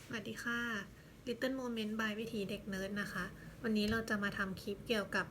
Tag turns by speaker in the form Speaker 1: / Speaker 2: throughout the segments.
Speaker 1: สวัสดีค่ะ Little Moment by วิถีเด็กเนิร์ดนะคะวันนี้เราจะมาทำคลิปเกี่ยวกับ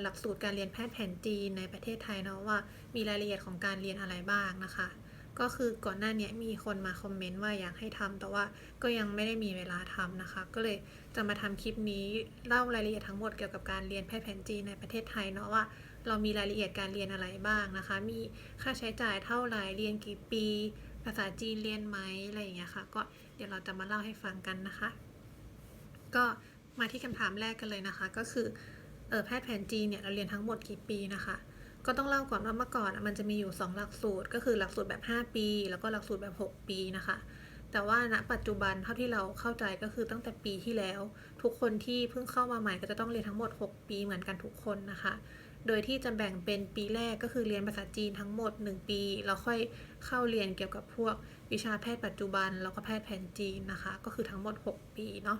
Speaker 1: หลักสูตรการเรียนแพทย์แผนจีนในประเทศไทยเนาะว่ามีรายละเอียดของการเรียนอะไรบ้างนะคะก็คือก่อนหน้านี้มีคนมาคอมเมนต์ว่าอยากให้ทำแต่ว่าก็ยังไม่ได้มีเวลาทำนะคะก็เลยจะมาทำคลิปนี้เล่ารายละเอียดทั้งหมดเกี่ยวกับการเรียนแพทย์แผนจีนในประเทศไทยเนาะว่าเรามีรายละเอียดการเรียนอะไรบ้างนะคะมีค่าใช้จ่ายเท่าไหร่เรียนกี่ปีภาษาจีนเรียนไหมอะไรอย่างเงี้ยค่ะก็เดี๋ยวเราจะมาเล่าให้ฟังกันนะคะก็มาที่คำถามแรกกันเลยนะคะก็คือแพทย์แผนจีนเนี่ยเราเรียนทั้งหมดกี่ปีนะคะก็ต้องเล่าก่อนว่าเมื่อก่อนมันจะมีอยู่2หลักสูตรก็คือหลักสูตรแบบ5ปีแล้วก็หลักสูตรแบบ6ปีนะคะแต่ว่าณปัจจุบันเท่าที่เราเข้าใจก็คือตั้งแต่ปีที่แล้วทุกคนที่เพิ่งเข้ามาใหม่ก็จะต้องเรียนทั้งหมด6ปีเหมือนกันทุกคนนะคะโดยที่จะแบ่งเป็นปีแรกก็คือเรียนภาษาจีนทั้งหมด1ปีแล้วค่อยเข้าเรียนเกี่ยวกับพวกวิชาแพทย์ปัจจุบันแล้วก็แพทย์แผนจีนนะคะก็คือทั้งหมด6ปีเนาะ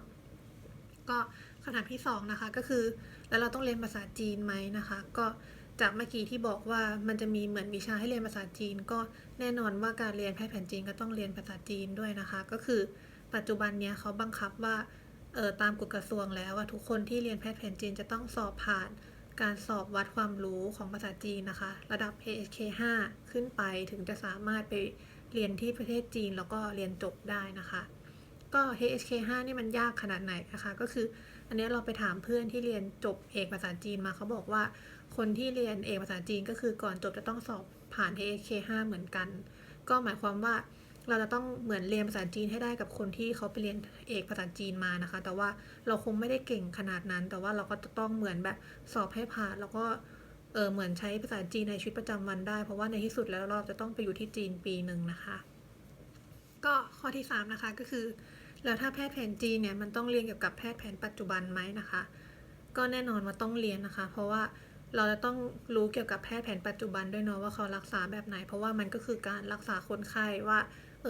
Speaker 1: ก็คำถามที่2นะคะก็คือแล้วเราต้องเรียนภาษาจีนไหมนะคะก็จากเมื่อกี้ที่บอกว่ามันจะมีเหมือนวิชาให้เรียนภาษาจีนก็แน่นอนว่าการเรียนแพทย์แผนจีนก็ต้องเรียนภาษาจีนด้วยนะคะก็คือปัจจุบันเนี้ยเขาบังคับว่าตามกฎกระทรวงแล้วทุกคนที่เรียนแพทย์แผนจีนจะต้องสอบผ่านการสอบวัดความรู้ของภาษาจีนนะคะระดับ AHK5 ขึ้นไปถึงจะสามารถไปเรียนที่ประเทศจีนแล้วก็เรียนจบได้นะคะก็ HSK5 นี่มันยากขนาดไหนนะคะก็คืออันนี้เราไปถามเพื่อนที่เรียนจบเอกภาษาจีนมาเขาบอกว่าคนที่เรียนเอกภาษาจีนก็คือก่อนจบจะต้องสอบผ่าน HSK5 เหมือนกันก็หมายความว่าเราจะต้องเหมือนเรียนภาษาจีนให้ได้กับคนที่เขาไปเรียนเอกภาษาจีนมานะคะแต่ว่าเราคงไม่ได้เก่งขนาดนั้นแต่ว่าเราก็จะต้องเหมือนแบบสอบให้ผ่านแล้วก็เหมือนใช้ภาษาจีนในชีวิตประจำวันได้เพราะว่าในที่สุดแล้วเราจะต้องไปอยู่ที่จีนปีหนึ่งนะคะก็ข้อที่3นะคะก็คือแล้วถ้าแพทย์แผนจีนเนี่ยมันต้องเรียนเกี่ยวกับแพทย์แผนปัจจุบันไหมนะคะก็แน่นอนว่าต้องเรียนนะคะเพราะว่าเราจะต้องรู้เกี่ยวกับแพทย์แผนปัจจุบันด้วยเนาะว่าเขารักษาแบบไหนเพราะว่ามันก็คือการรักษาคนไข้ว่า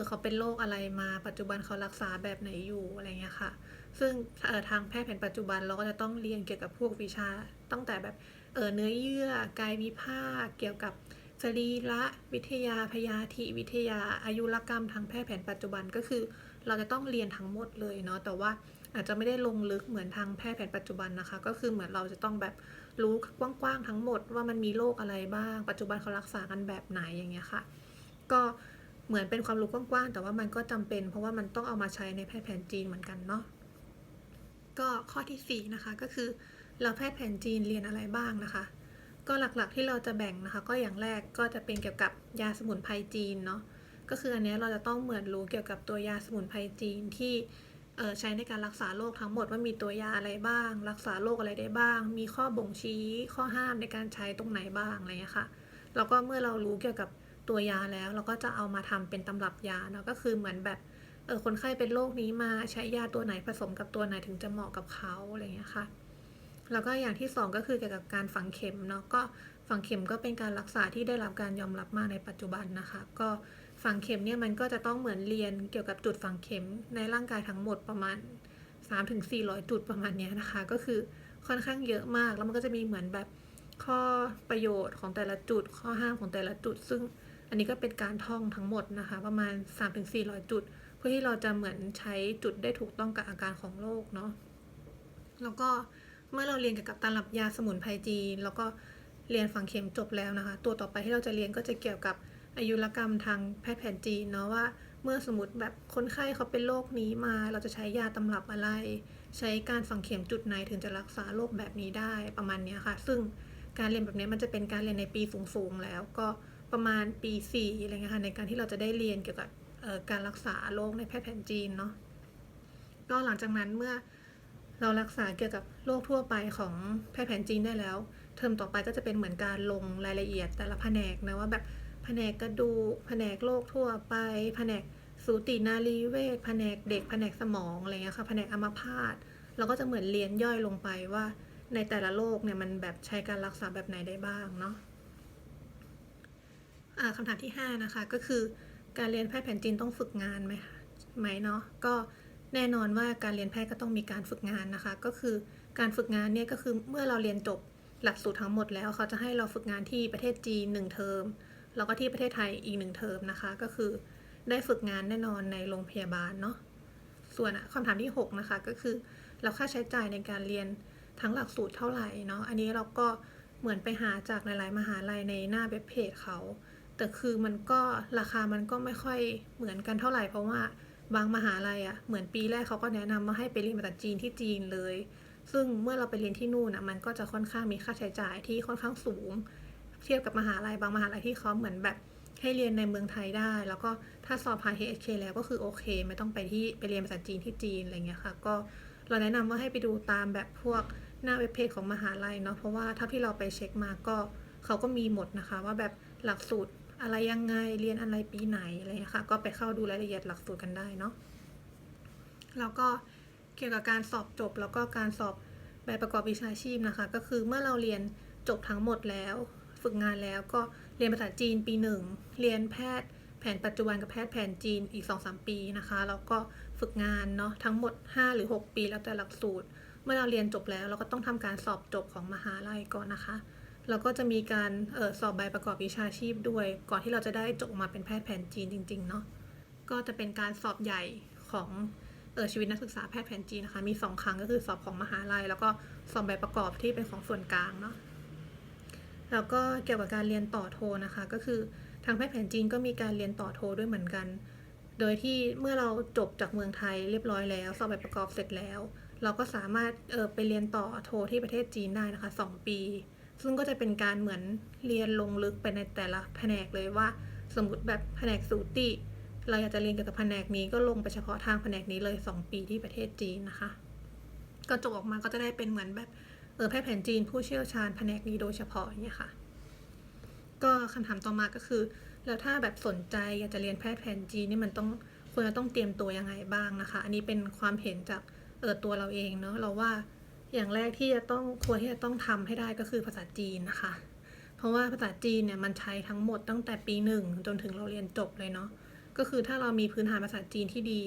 Speaker 1: เขาเป็นโรคอะไรมาปัจจุบันเขารักษาแบบไหนอยู่อะไรเงี้ยค่ะซึ่งทางแพทย์แผนปัจจุบันเราก็จะต้องเรียนเกี่ยวกับพวกวิชาตั้งแต่แบบเนื้อเยื่อกายวิภาคเกี่ยวกับสรีระวิทยาพยาธิวิทยาอายุรกรรมทางแพทย์แผนปัจจุบันก็คือเราจะต้องเรียนทั้งหมดเลยเนาะแต่ว่าอาจจะไม่ได้ลงลึกเหมือนทางแพทย์แผนปัจจุบันนะคะก็คือเหมือนเราจะต้องแบบรู้กว้างๆทั้งหมดว่ามันมีโรคอะไรบ้างปัจจุบันเขารักษากันแบบไหนอย่างเงี้ยค่ะก็เหมือนเป็นความรู้กว้างๆแต่ว่ามันก็จำเป็นเพราะว่ามันต้องเอามาใช้ในแพทย์แผนจีนเหมือนกันเนาะก็ข้อที่4นะคะก็คือเราแพทย์แผนจีนเรียนอะไรบ้างนะคะก็หลักๆที่เราจะแบ่งนะคะก็อย่างแรกก็จะเป็นเกี่ยวกับยาสมุนไพรจีนเนาะก็คืออันนี้เราจะต้องเหมือนรู้เกี่ยวกับตัวยาสมุนไพรจีนที่ใช้ในการรักษาโรคทั้งหมดว่ามีตัวยาอะไรบ้างรักษาโรคอะไรได้บ้างมีข้อบ่งชี้ข้อห้ามในการใช้ตรงไหนบ้างอะไรเงี้ยค่ะแล้วก็เมื่อเรารู้เกี่ยวกับตัวยาแล้วเราก็จะเอามาทำเป็นตำรับยาเนาะก็คือเหมือนแบบคนไข้เป็นโรคนี้มาใช้ยาตัวไหนผสมกับตัวไหนถึงจะเหมาะกับเขาอะไรเงี้ยค่ะแล้วก็อย่างที่2ก็คือเกี่ยวกับการฝังเข็มเนาะก็ฝังเข็มก็เป็นการรักษาที่ได้รับการยอมรับมากในปัจจุบันนะคะก็ฝังเข็มเนี่ยมันก็จะต้องเหมือนเรียนเกี่ยวกับจุดฝังเข็มในร่างกายทั้งหมดประมาณ300-400จุดประมาณนี้นะคะก็คือค่อนข้างเยอะมากแล้วมันก็จะมีเหมือนแบบข้อประโยชน์ของแต่ละจุดข้อห้ามของแต่ละจุดซึ่งอันนี้ก็เป็นการท่องทั้งหมดนะคะประมาณ300-400จุดเพื่อที่เราจะเหมือนใช้จุดได้ถูกต้องกับอาการของโรคเนาะแล้วก็เมื่อเราเรียนเกี่ยวกับตำรับยาสมุนไพรจีนแล้วก็เรียนฝังเข็มจบแล้วนะคะตัวต่อไปที่เราจะเรียนก็จะเกี่ยวกับอายุรกรรมทางแพทย์แผนจีนเนาะว่าเมื่อสมมติแบบคนไข้เขาเป็นโรคนี้มาเราจะใช้ยาตำรับอะไรใช้การฝังเข็มจุดไหนถึงจะรักษาโรคแบบนี้ได้ประมาณนี้ค่ะซึ่งการเรียนแบบนี้มันจะเป็นการเรียนในปีสูงๆแล้วก็ประมาณปี4อะไรเงี้ยค่ะในการที่เราจะได้เรียนเกี่ยวกับการรักษาโรคในแพทย์แผนจีนเนาะก็หลังจากนั้นเมื่อเรารักษาเกี่ยวกับโรคทั่วไปของแพทย์แผนจีนได้แล้วเทอมต่อไปก็จะเป็นเหมือนการลงรายละเอียดแต่ละแผนกนะว่าแบบแผนกกระดูกแผนกโรคทั่วไปแผนกสูตินารีเวชแผนกเด็กแผนกสมองอะไรเงี้ยค่ะแผนกอัมพาตเราก็จะเหมือนเรียนย่อยลงไปว่าในแต่ละโรคเนี่ยมันแบบใช้การรักษาแบบไหนได้บ้างเนาะคำถามที่5นะคะก็คือการเรียนแพทย์แผนจีนต้องฝึกงานไหมเนาะก็แน่นอนว่าการเรียนแพทย์ก็ต้องมีการฝึกงานนะคะก็คือการฝึกงานเนี่ยก็คือเมื่อเราเรียนจบหลักสูตรทั้งหมดแล้วเขาจะให้เราฝึกงานที่ประเทศจีน1เทอมแล้วก็ที่ประเทศไทยอีก1เทอมนะคะก็คือได้ฝึกงานแน่นอนในโรงพยาบาลเนาะ ส่วนคำถามที่6นะคะก็คือแล้วค่าใช้จ่ายในการเรียนทั้งหลักสูตรเท่าไหร่เนาะอันนี้เราก็เหมือนไปหาจากหลายๆมหาลัยในหน้าเว็บเพจเขาแต่คือมันก็ราคามันก็ไม่ค่อยเหมือนกันเท่าไหร่เพราะว่าบางมหาลัยเหมือนปีแรกเขาก็แนะนำว่าให้ไปเรียนภาษาจีนที่จีนเลยซึ่งเมื่อเราไปเรียนที่นู่นมันก็จะค่อนข้างมีค่าใช้จ่ายที่ค่อนข้างสูงเทียบกับมหาลัยบางมหาลัยที่เขาเหมือนแบบให้เรียนในเมืองไทยได้แล้วก็ถ้าสอบผ่าน HSK แล้วก็คือโอเคไม่ต้องไปเรียนภาษาจีนที่จีนอะไรเงี้ยค่ะก็เราแนะนำว่าให้ไปดูตามแบบพวกหน้าเว็บเพจของมหาลัยเนาะเพราะว่าเท่าที่เราไปเช็คมาก็เขาก็มีหมดนะคะว่าแบบหลักสูตรอะไรยังไงเรียนอะไรปีไหนอะไรเงี้ยค่ะก็ไปเข้าดูรายละเอียดหลักสูตรกันได้เนาะแล้วก็เกี่ยวกับการสอบจบแล้วก็การสอบใบประกอบวิชาชีพนะคะก็คือเมื่อเราเรียนจบทั้งหมดแล้วฝึกงานแล้วก็เรียนภาษาจีนปี1เรียนแพทย์แผนปัจจุบันกับแพทย์แผนจีนอีก 2-3 ปีนะคะแล้วก็ฝึกงานเนาะทั้งหมด5 หรือ 6 ปีแล้วแต่หลักสูตรเมื่อเราเรียนจบแล้วเราก็ต้องทำการสอบจบของมหาลัยก่อนนะคะแล้วก็จะมีการสอบใบประกอบวิชาชีพด้วยก่อนที่เราจะได้จบมาเป็นแพทย์แผนจีนจริงๆเนาะก็จะเป็นการสอบใหญ่ของชีวิตนักศึกษาแพทย์แผนจีนนะคะมี2 ครั้งก็คือสอบของมหาลัยแล้วก็สอบใบประกอบที่เป็นของส่วนกลางเนาะแล้วก็เกี่ยวกับการเรียนต่อโทนะคะก็คือทางแพทย์แผนจีนก็มีการเรียนต่อโทด้วยเหมือนกันโดยที่เมื่อเราจบจากเมืองไทยเรียบร้อยแล้วสอบใบประกอบเสร็จแล้วเราก็สามารถไปเรียนต่อโทที่ประเทศจีนได้นะคะ2 ปีซึ่งก็จะเป็นการเหมือนเรียนลงลึกไปในแต่ละแผนกเลยว่าสมมติแบบแผนกสูติเราอยากจะเรียนเกี่ยวกับแผนกนี้ก็ลงไปเฉพาะทางแผนกนี้เลย2 ปีที่ประเทศจีนนะคะก็จบออกมาก็จะได้เป็นเหมือนแบบแพทย์แผนจีนผู้เชี่ยวชาญแผนกนี้โดยเฉพาะอย่างเงี้ยค่ะก็คำถามต่อมาก็คือแล้วถ้าแบบสนใจอยากจะเรียนแพทย์แผนจีนนี่มันควรจะต้องเตรียมตัวยังไงบ้างนะคะอันนี้เป็นความเห็นจากตัวเราเองเนาะเราว่าอย่างแรกที่ควรที่จะต้องทำให้ได้ก็คือภาษาจีนนะคะเพราะว่าภาษาจีนเนี่ยมันใช้ทั้งหมดตั้งแต่ปี1จนถึงเราเรียนจบเลยเนาะก็คือถ้าเรามีพื้นฐานภาษาจีนที่ดี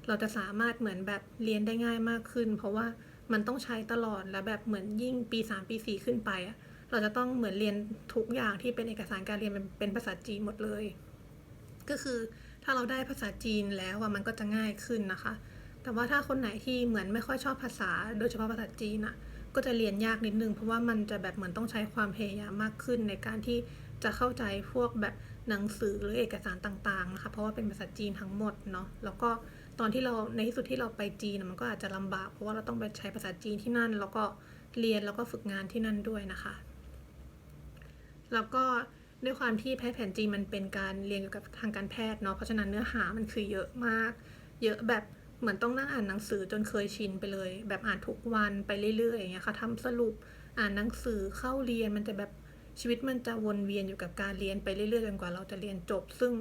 Speaker 1: เราจะสามารถเหมือนแบบเรียนได้ง่ายมากขึ้นเพราะว่ามันต้องใช้ตลอดและแบบเหมือนยิ่งปี3ปี4ขึ้นไปเราจะต้องเหมือนเรียนทุกอย่างที่เป็นเอกสารการเรียนเป็นภาษาจีนหมดเลยก็คือถ้าเราได้ภาษาจีนแล้วมันก็จะง่ายขึ้นนะคะแต่ว่าถ้าคนไหนที่เหมือนไม่ค่อยชอบภาษาโดยเฉพาะภาษาจีนก็จะเรียนยากนิดนึงเพราะว่ามันจะแบบเหมือนต้องใช้ความพยายามมากขึ้นในการที่จะเข้าใจพวกแบบหนังสือหรือเอกสารต่างๆนะคะเพราะว่าเป็นภาษาจีนทั้งหมดเนาะแล้วก็ตอนที่เราในที่สุดที่เราไปจีนมันก็อาจจะลำบากเพราะว่าเราต้องไปใช้ภาษาจีนที่นั่นแล้วก็เรียนแล้วก็ฝึกงานที่นั่นด้วยนะคะแล้วก็ด้วยความที่แพทย์แผนจีนมันเป็นการเรียนเกี่ยวกับทางการแพทย์เนาะเพราะฉะนั้นเนื้อหามันคือเยอะมากเยอะแบบเหมือนต้องนั่งอ่านหนังสือจนเคยชินไปเลยแบบอ่านทุกวันไปเรื่อยๆอย่างเงี้ยค่ะทำสรุปอ่านหนังสือเข้าเรียนมันจะแบบชีวิตมันจะวนเวียนอยู่กับการเรียนไปเรื่อยๆจนกว่าเราจะเรียนจบซึ่ง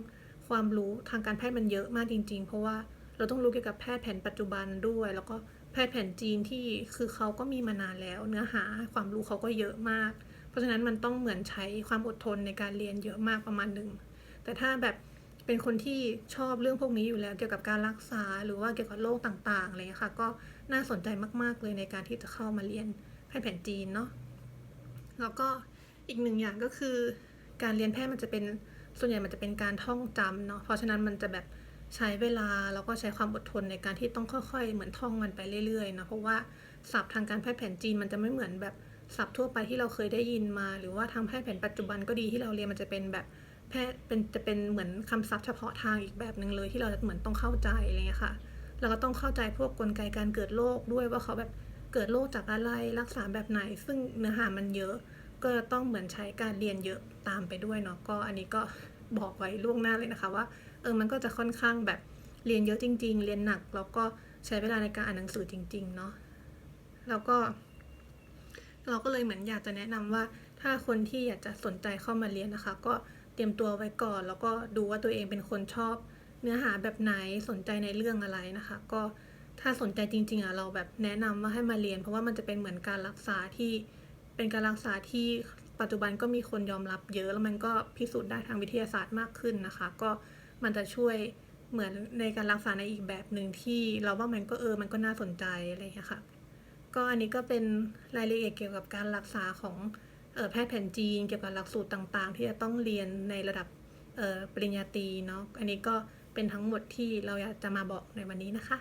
Speaker 1: ความรู้ทางการแพทย์มันเยอะมากจริงๆเพราะว่าเราต้องรู้เกี่ยวกับแพทย์แผนปัจจุบันด้วยแล้วก็แพทย์แผนจีนที่คือเขาก็มีมานานแล้วเนื้อหาความรู้เขาก็เยอะมากเพราะฉะนั้นมันต้องเหมือนใช้ความอดทนในการเรียนเยอะมากประมาณหนึ่งแต่ถ้าแบบเป็นคนที่ชอบเรื่องพวกนี้อยู่แล้วเกี่ยวกับการรักษาหรือว่าเกี่ยวกับโรคต่างๆอะไรอย่างเงี้ยค่ะก็น่าสนใจมากๆเลยในการที่จะเข้ามาเรียนแพทย์แผนจีนเนาะแล้วก็อีกหนึ่งอย่างก็คือการเรียนแพทย์มันจะเป็นส่วนใหญ่มันจะเป็นการท่องจำเนาะเพราะฉะนั้นมันจะแบบใช้เวลาแล้วก็ใช้ความอดทนในการที่ต้องค่อยๆเหมือนท่องมันไปเรื่อยๆนะเพราะว่าศัพท์ทางการแพทย์แผนจีนมันจะไม่เหมือนแบบศัพท์ทั่วไปที่เราเคยได้ยินมาหรือว่าทางแพทย์แผนปัจจุบันก็ดีที่เราเรียนมันจะเป็นแบบแพทย์จะเป็นเหมือนคำศัพท์เฉพาะทางอีกแบบนึงเลยที่เราเหมือนต้องเข้าใจอะไรเงี้ยค่ะแล้วก็ต้องเข้าใจพวกกลไกการเกิดโรคด้วยว่าเขาแบบเกิดโรคจากอะไรรักษาแบบไหนซึ่งเนื้อหามันเยอะก็ต้องเหมือนใช้การเรียนเยอะตามไปด้วยเนาะก็อันนี้ก็บอกไว้ล่วงหน้าเลยนะคะว่ามันก็จะค่อนข้างแบบเรียนเยอะจริงๆเรียนหนักแล้วก็ใช้เวลาในการอ่านหนังสือจริงๆเนาะแล้วก็เราก็เลยเหมือนอยากจะแนะนำว่าถ้าคนที่อยากจะสนใจเข้ามาเรียนนะคะก็เตรียมตัวไว้ก่อนแล้วก็ดูว่าตัวเองเป็นคนชอบเนื้อหาแบบไหนสนใจในเรื่องอะไรนะคะก็ถ้าสนใจจริงๆเราแบบแนะนำว่าให้มาเรียนเพราะว่ามันจะเป็นเหมือนการรักษาที่เป็นการรักษาที่ปัจจุบันก็มีคนยอมรับเยอะแล้วมันก็พิสูจน์ได้ทางวิทยาศาสตร์มากขึ้นนะคะก็มันจะช่วยเหมือนในการรักษาในอีกแบบหนึ่งที่เราว่ามันก็มันก็น่าสนใจอะไรอย่างเงี้ยค่ะก็อันนี้ก็เป็นรายละเอียดเกี่ยวกับการรักษาของแพทย์แผนจีนเกี่ยวกับหลักสูตรต่างๆที่จะต้องเรียนในระดับปริญญาตรีเนาะอันนี้ก็เป็นทั้งหมดที่เราอยากจะมาบอกในวันนี้นะคะ